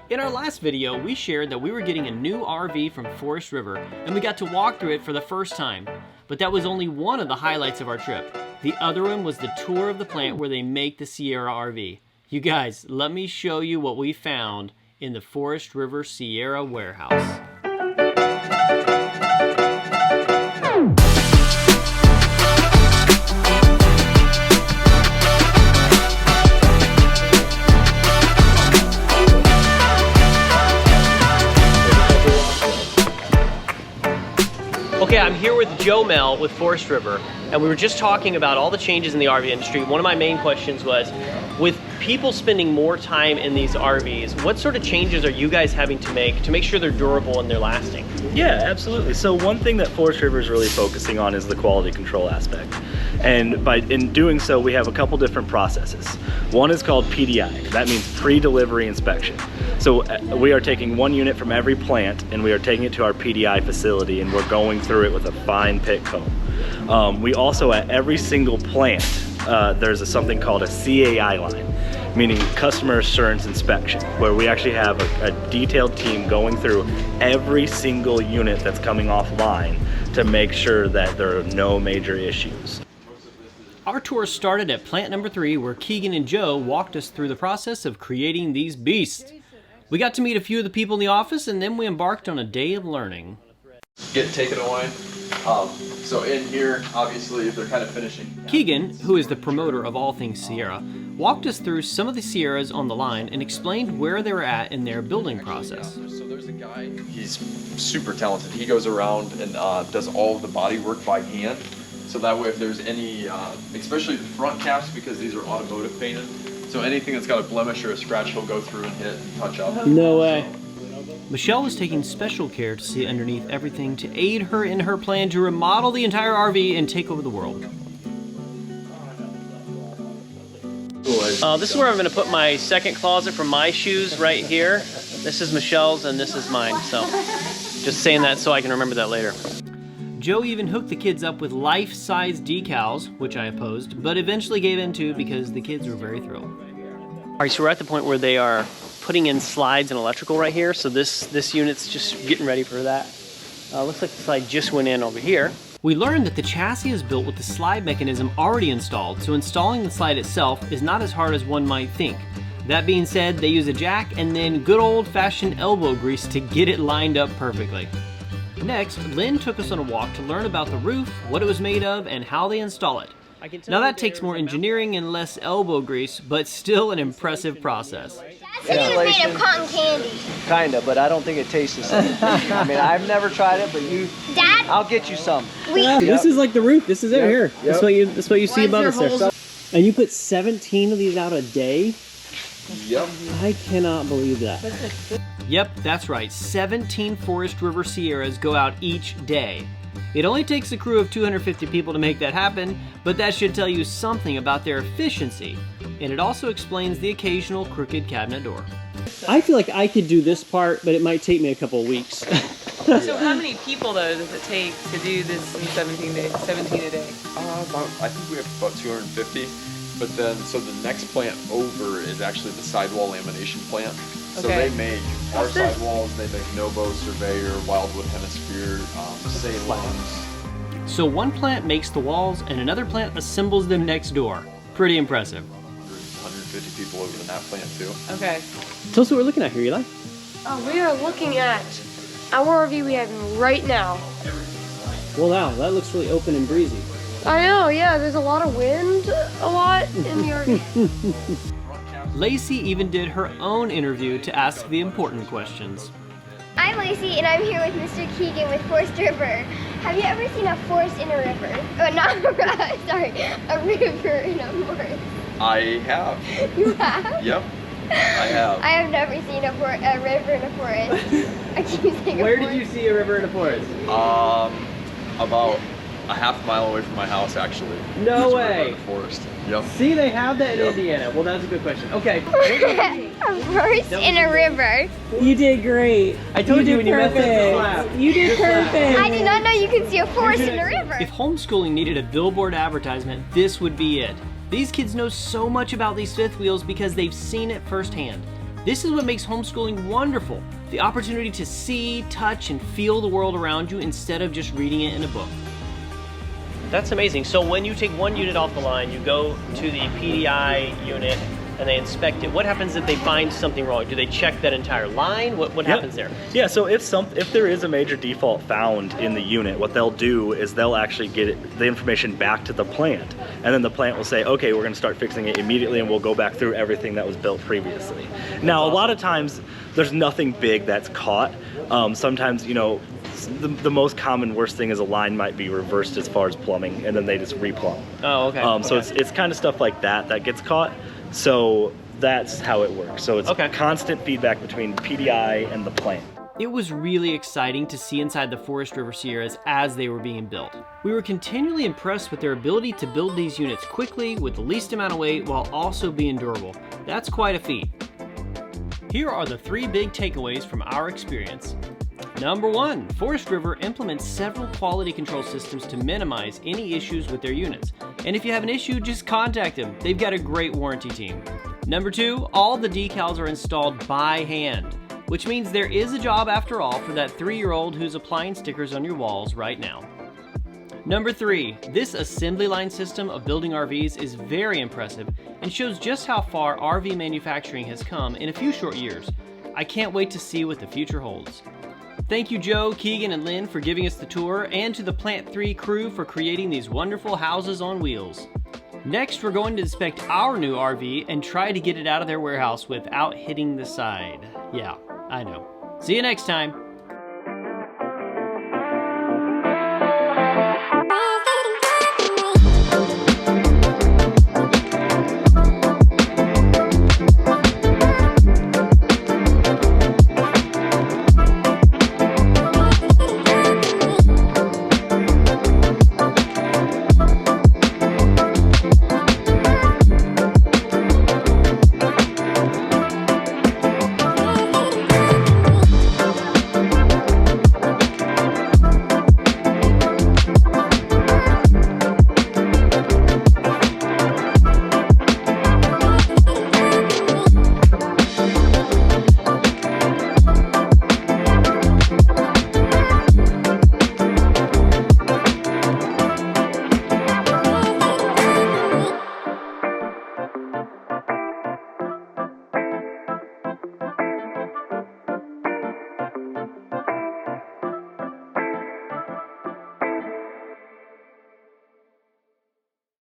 In our last video, we shared that we were getting a new RV from Forest River, and we got to walk through it for the first time. But that was only one of the highlights of our trip. The other one was the tour of the plant where they make the Sierra RV. You guys, let me show you what we found in the Forest River Sierra warehouse. Okay, I'm here with Joe Mel with Forest River, and we were just talking about all the changes in the RV industry. One of my main questions was, with people spending more time in these RVs, what sort of changes are you guys having to make sure they're durable and they're lasting? Yeah, absolutely. So one thing that Forest River is really focusing on is the quality control aspect. And in doing so, we have a couple different processes. One is called PDI. That means pre-delivery inspection. So we are taking one unit from every plant and we are taking it to our PDI facility and we're going through it with a fine pick comb. We also, at every single plant, there's something called a CAI line, meaning customer assurance inspection, where we actually have a detailed team going through every single unit that's coming offline to make sure that there are no major issues. Our tour started at plant number 3, where Keegan and Joe walked us through the process of creating these beasts. We got to meet a few of the people in the office, and then we embarked on a day of learning. Take it away. So in here, obviously, they're kind of finishing. Keegan, who is the promoter of all things Sierra, walked us through some of the Sierras on the line and explained where they were at in their building process. So there's a guy, he's super talented. He goes around and does all of the body work by hand. So that way if there's any, especially the front caps, because these are automotive painted, so anything that's got a blemish or a scratch, he'll go through and hit and touch up. No way. Michelle was taking special care to see underneath everything to aid her in her plan to remodel the entire RV and take over the world. This is where I'm going to put my second closet for my shoes right here. This is Michelle's and this is mine, so just saying that so I can remember that later. Joe even hooked the kids up with life-size decals, which I opposed, but eventually gave in to because the kids were very thrilled. All right, so we're at the point where they are putting in slides and electrical right here, so this unit's just getting ready for that. Looks like the slide just went in over here. We learned that the chassis is built with the slide mechanism already installed, so installing the slide itself is not as hard as one might think. That being said, they use a jack and then good old-fashioned elbow grease to get it lined up perfectly. Next, Lynn took us on a walk to learn about the roof, what it was made of, and how they install it. Now that takes more engineering and less elbow grease, but still an impressive process. It's made of cotton candy. Kinda, but I don't think it tastes the same. I mean, I've never tried it, but Dad, I'll get you some. This is like the roof. This is it here. Yep. That's what you see above us there. And you put 17 of these out a day? Yep. I cannot believe that. Yep, that's right. 17 Forest River Sierras go out each day. It only takes a crew of 250 people to make that happen, but that should tell you something about their efficiency. And it also explains the occasional crooked cabinet door. I feel like I could do this part, but it might take me a couple of weeks. So how many people though does it take to do this in 17 a day? I think we have about 250. But then, so the next plant over is actually the Sidewall lamination plant. So Okay. they make our sidewalls, they make Novo, Surveyor, Wildwood Hemisphere, Salons. So one plant makes the walls and another plant assembles them next door. Pretty impressive. 150 people over in that plant too. Okay. Tell us what we're looking at here, Eli. We are looking at our RV we have right now. Well, wow, that looks really open and breezy. I know, yeah, there's a lot of wind, a lot in the RV. Lacey even did her own interview to ask the important questions. I'm Lacey and I'm here with Mr. Keegan with Forest River. Have you ever seen a forest in a river? Oh, not sorry, a river in a forest. I have. You have? Yep, I have. I have never seen a river in a forest. I keep saying Where did you see a river in a forest? About a half mile away from my house, actually. No way. Forest. Yep. See, they have that in Indiana. Well, that's a good question. Okay. A forest in a river. You did great. I told you when you messed up the slab. You did perfect. I did not know you could see a forest in a river. If homeschooling needed a billboard advertisement, this would be it. These kids know so much about these fifth wheels because they've seen it firsthand. This is what makes homeschooling wonderful, the opportunity to see, touch, and feel the world around you instead of just reading it in a book. That's amazing. So when you take one unit off the line, you go to the PDI unit and they inspect it. What happens if they find something wrong? Do they check that entire line? What happens there? Yeah, so if there is a major default found in the unit, what they'll do is they'll actually get the information back to the plant. And then the plant will say, okay, we're gonna start fixing it immediately, and we'll go back through everything that was built previously. Now, a lot of times, there's nothing big that's caught. Sometimes, you know, the most common worst thing is a line might be reversed as far as plumbing, and then they just replumb. Oh, okay. So it's kind of stuff like that gets caught. So that's how it works. So it's constant feedback between PDI and the plant. It was really exciting to see inside the Forest River Sierras as they were being built. We were continually impressed with their ability to build these units quickly with the least amount of weight while also being durable. That's quite a feat. Here are the 3 big takeaways from our experience. Number 1, Forest River implements several quality control systems to minimize any issues with their units. And if you have an issue, just contact them. They've got a great warranty team. Number 2, all the decals are installed by hand, which means there is a job after all for that 3-year-old who's applying stickers on your walls right now. Number 3, this assembly line system of building RVs is very impressive and shows just how far RV manufacturing has come in a few short years. I can't wait to see what the future holds. Thank you, Joe, Keegan, and Lynn for giving us the tour, and to the Plant 3 crew for creating these wonderful houses on wheels. Next, we're going to inspect our new RV and try to get it out of their warehouse without hitting the side. Yeah, I know. See you next time.